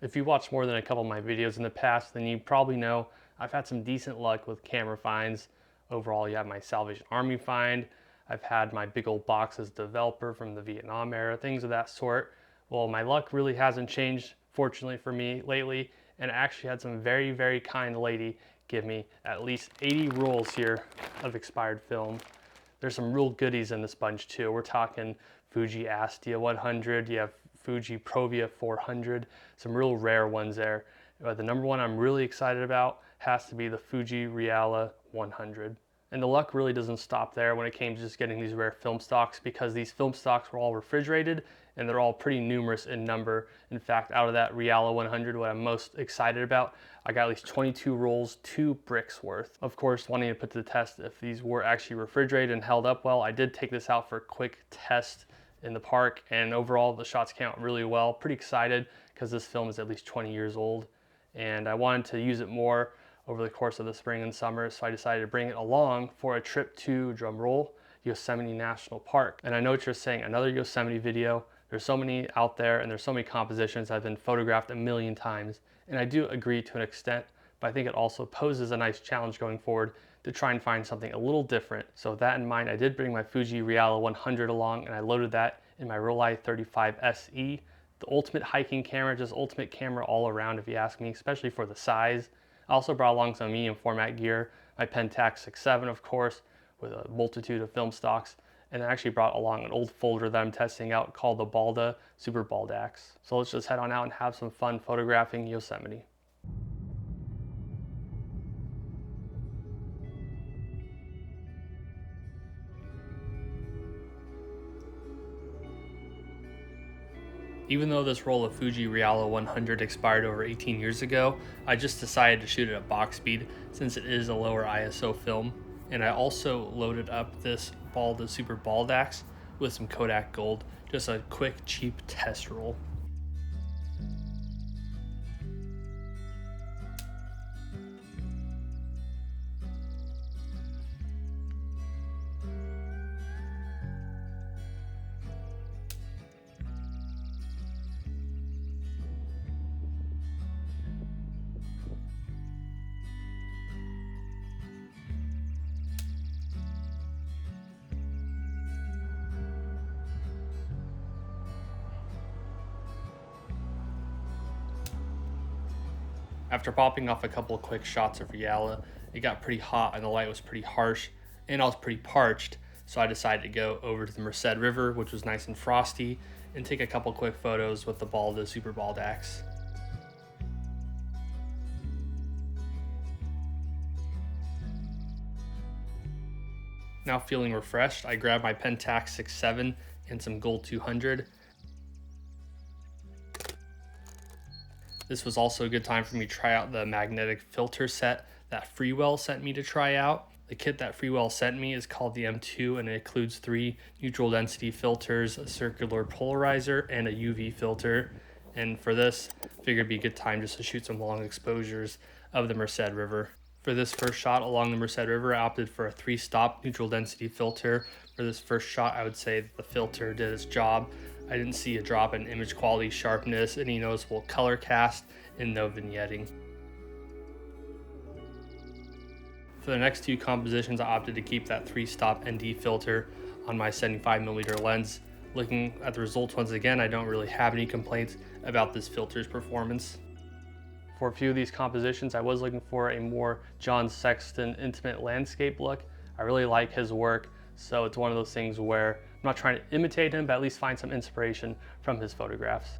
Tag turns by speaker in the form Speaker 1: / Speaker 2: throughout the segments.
Speaker 1: If you watched more than a couple of my videos in the past, then you probably know I've had some decent luck with camera finds. Overall, you have my Salvation Army find. I've had my big old boxes developer from the Vietnam era, things of that sort. Well, my luck really hasn't changed, fortunately for me, lately, and I actually had some very, very kind lady give me at least 80 rolls here of expired film. There's some real goodies in this bunch too. We're talking Fuji Astia 100, you have Fuji Provia 400, some real rare ones there. But the number one I'm really excited about has to be the Fuji Reala 100. And the luck really doesn't stop there when it came to just getting these rare film stocks, because these film stocks were all refrigerated and they're all pretty numerous in number. In fact, out of that Reala 100, what I'm most excited about, I got at least 22 rolls, 2 bricks worth. Of course, wanting to put to the test if these were actually refrigerated and held up well, I did take this out for a quick test in the park, and overall the shots came out really well. Pretty excited because this film is at least 20 years old and I wanted to use it more over the course of the spring and summer, so I decided to bring it along for a trip to, drumroll, Yosemite National Park. And I know what you're saying, another Yosemite video. There's so many out there and there's so many compositions that have been photographed a million times, and I do agree to an extent, but I think it also poses a nice challenge going forward to try and find something a little different. So with that in mind, I did bring my Fuji Reala 100 along, and I loaded that in my Rolei 35 SE. The ultimate hiking camera, just ultimate camera all around if you ask me, especially for the size. I also brought along some medium format gear, my Pentax 6.7 of course, with a multitude of film stocks, and I actually brought along an old folder that I'm testing out called the Balda Super Baldax. So let's just head on out and have some fun photographing Yosemite. Even though this roll of Fuji Reala 100 expired over 18 years ago, I just decided to shoot it at box speed since it is a lower ISO film. And I also loaded up this Balda Super Baldax with some Kodak Gold, just a quick, cheap test roll. After popping off a couple of quick shots of Reala, it got pretty hot and the light was pretty harsh, and I was pretty parched, so I decided to go over to the Merced River, which was nice and frosty, and take a couple quick photos with the Balda Super Baldax. Now feeling refreshed, I grabbed my Pentax 6.7 and some Gold 200. This was also a good time for me to try out the magnetic filter set that Freewell sent me to try out. The kit that Freewell sent me is called the M2, and it includes 3 neutral density filters, a circular polarizer, and a UV filter. And for this, I figured it'd be a good time just to shoot some long exposures of the Merced River. For this first shot along the Merced River, I opted for a 3-stop neutral density filter. For this first shot, I would say that the filter did its job. I didn't see a drop in image quality, sharpness, any noticeable color cast, and no vignetting. For the next 2 compositions, I opted to keep that 3-stop ND filter on my 75mm lens. Looking at the results once again, I don't really have any complaints about this filter's performance. For a few of these compositions, I was looking for a more John Sexton intimate landscape look. I really like his work, so it's one of those things where I'm not trying to imitate him, but at least find some inspiration from his photographs.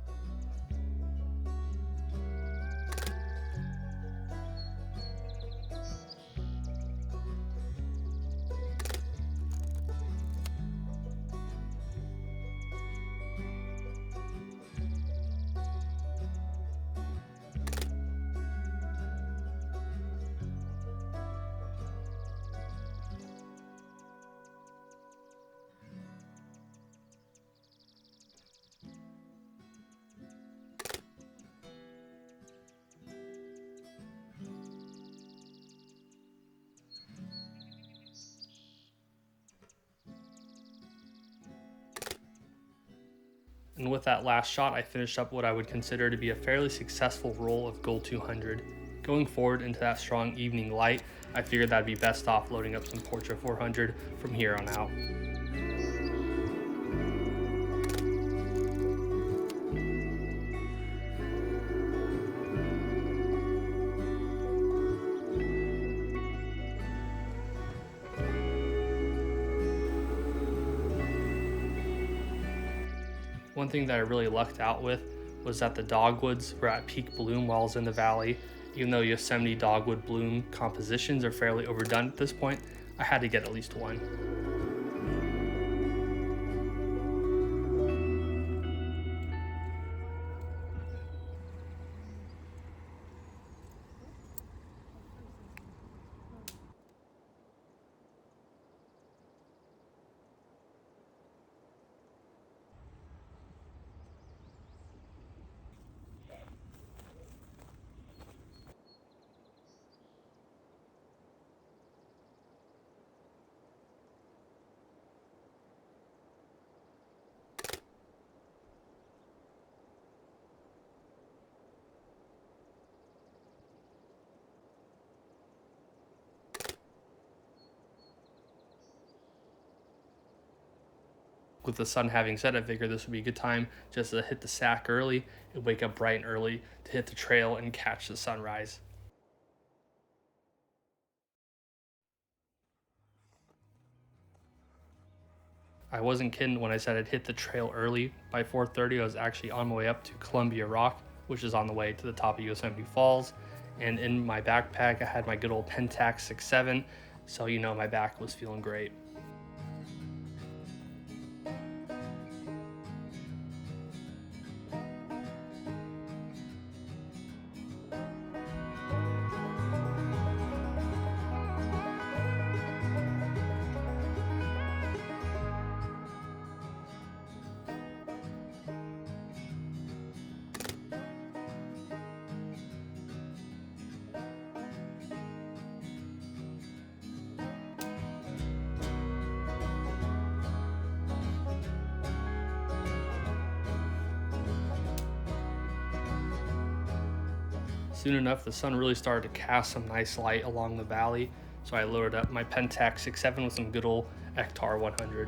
Speaker 1: And with that last shot, I finished up what I would consider to be a fairly successful roll of Gold 200. Going forward into that strong evening light, I figured that'd be best off loading up some Portra 400 from here on out. One thing that I really lucked out with was that the dogwoods were at peak bloom while I was in the valley. Even though Yosemite dogwood bloom compositions are fairly overdone at this point, I had to get at least one. With the sun having set, I figured this would be a good time just to hit the sack early and wake up bright and early to hit the trail and catch the sunrise. I wasn't kidding when I said I'd hit the trail early. By 4:30, I was actually on my way up to Columbia Rock, which is on the way to the top of Yosemite Falls. And in my backpack, I had my good old Pentax 6.7, so you know my back was feeling great. Soon enough, the sun really started to cast some nice light along the valley, so I loaded up my Pentax 6.7 with some good old Ektar 100.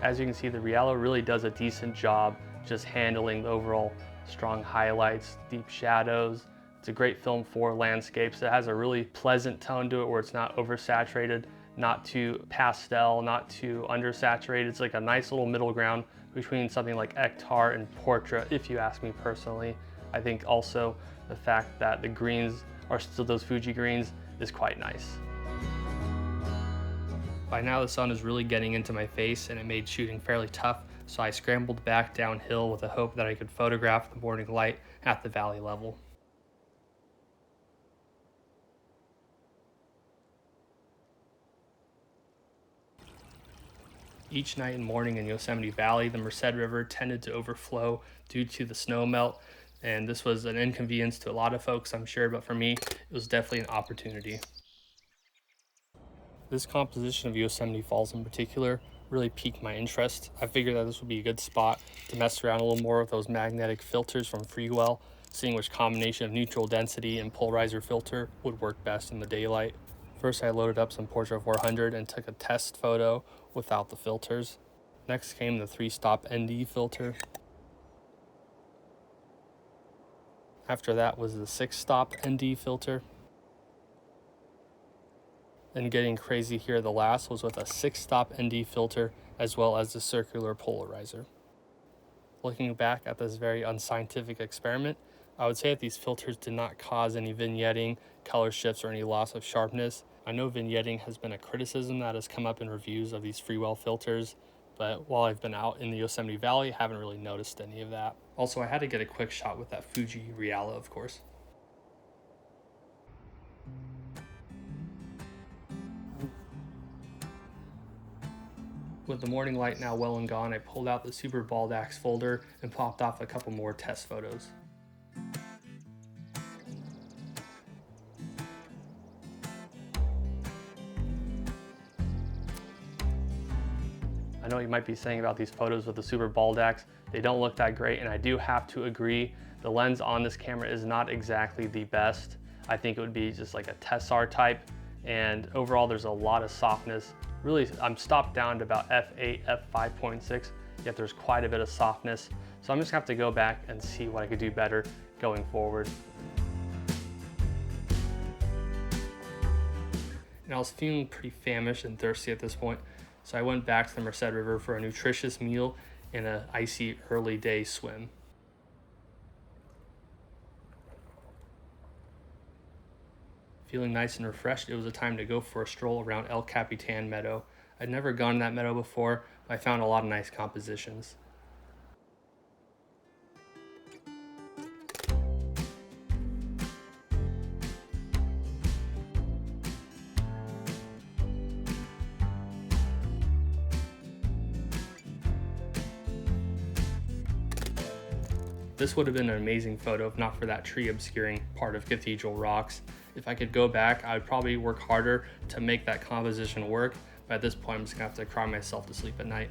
Speaker 1: As you can see, the Reala really does a decent job just handling the overall strong highlights, deep shadows. It's a great film for landscapes. It has a really pleasant tone to it where it's not oversaturated, not too pastel, not too undersaturated. It's like a nice little middle ground between something like Ektar and Portra, if you ask me personally. I think also the fact that the greens are still those Fuji greens is quite nice. By now the sun is really getting into my face and it made shooting fairly tough, so I scrambled back downhill with the hope that I could photograph the morning light at the valley level. Each night and morning in Yosemite Valley, the Merced River tended to overflow due to the snow melt, and this was an inconvenience to a lot of folks, I'm sure, but for me, it was definitely an opportunity. This composition of Yosemite Falls in particular really piqued my interest. I figured that this would be a good spot to mess around a little more with those magnetic filters from Freewell, seeing which combination of neutral density and polarizer filter would work best in the daylight. First, I loaded up some Portra 400 and took a test photo without the filters. Next came the 3-stop ND filter. After that was the 6-stop ND filter. And getting crazy here, the last was with a 6-stop ND filter as well as the circular polarizer. Looking back at this very unscientific experiment, I would say that these filters did not cause any vignetting, color shifts, or any loss of sharpness. I know vignetting has been a criticism that has come up in reviews of these Freewell filters, but while I've been out in the Yosemite Valley, I haven't really noticed any of that. Also, I had to get a quick shot with that Fuji Reala, of course. With the morning light now well and gone, I pulled out the Super Baldax folder and popped off a couple more test photos. I know what you might be saying about these photos with the Super Baldax. They don't look that great, and I do have to agree. The lens on this camera is not exactly the best. I think it would be just like a Tessar type, and overall there's a lot of softness. Really, I'm stopped down to about f8, f5.6, yet there's quite a bit of softness. So I'm just gonna have to go back and see what I could do better going forward. And I was feeling pretty famished and thirsty at this point, so I went back to the Merced River for a nutritious meal and an icy early day swim. Feeling nice and refreshed, it was a time to go for a stroll around El Capitan Meadow. I'd never gone to that meadow before, but I found a lot of nice compositions. This would have been an amazing photo if not for that tree obscuring part of Cathedral Rocks. If I could go back, I would probably work harder to make that composition work, but at this point I'm just gonna have to cry myself to sleep at night.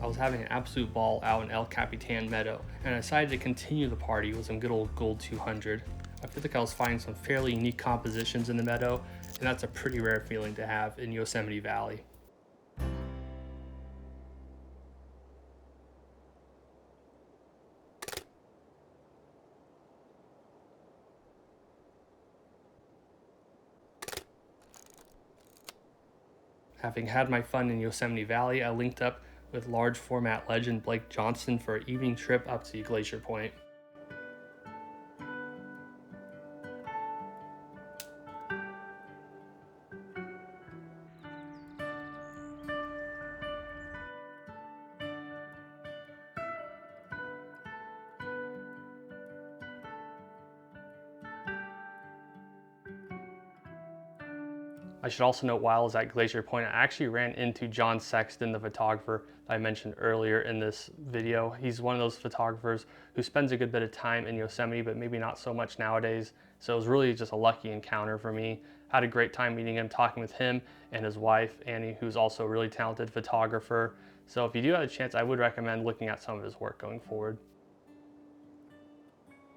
Speaker 1: I was having an absolute ball out in El Capitan Meadow, and I decided to continue the party with some good old Gold 200. I feel like I was finding some fairly unique compositions in the meadow, and that's a pretty rare feeling to have in Yosemite Valley. Having had my fun in Yosemite Valley, I linked up with large format legend Blake Johnston for an evening trip up to Glacier Point. I should also note while I was at Glacier Point, I actually ran into John Sexton, the photographer that I mentioned earlier in this video. He's one of those photographers who spends a good bit of time in Yosemite, but maybe not so much nowadays. So it was really just a lucky encounter for me. I had a great time meeting him, talking with him and his wife, Annie, who's also a really talented photographer. So if you do have a chance, I would recommend looking at some of his work going forward.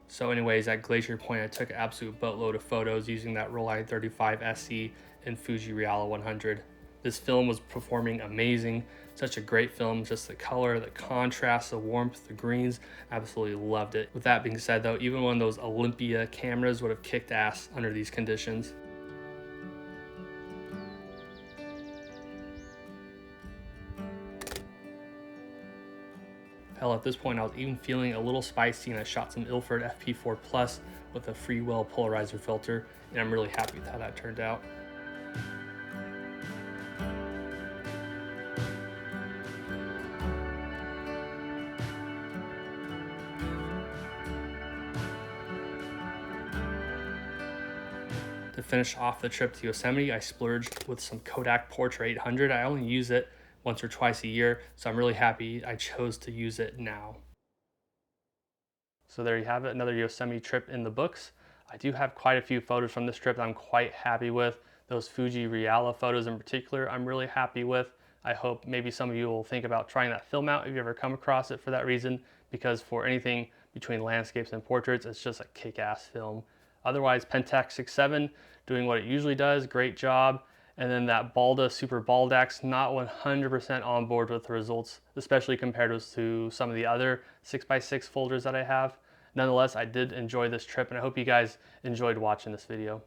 Speaker 1: So anyways, at Glacier Point, I took an absolute boatload of photos using that Rollei 35 SE and Fuji Reala 100. This film was performing amazing. Such a great film, just the color, the contrast, the warmth, the greens, absolutely loved it. With that being said though, even one of those Olympia cameras would have kicked ass under these conditions. Hell, at this point I was even feeling a little spicy and I shot some Ilford FP4 Plus with a Freewell polarizer filter, and I'm really happy with how that turned out. To finish off the trip to Yosemite, I splurged with some Kodak Portra 800. I only use it once or twice a year, so I'm really happy I chose to use it now. So there you have it, another Yosemite trip in the books. I do have quite a few photos from this trip that I'm quite happy with. Those Fuji Reala photos in particular, I'm really happy with. I hope maybe some of you will think about trying that film out if you ever come across it for that reason, because for anything between landscapes and portraits, it's just a kick-ass film. Otherwise, Pentax 6.7 doing what it usually does, great job. And then that Balda Super Baldax, not 100% on board with the results, especially compared to some of the other 6x6 folders that I have. Nonetheless, I did enjoy this trip, and I hope you guys enjoyed watching this video.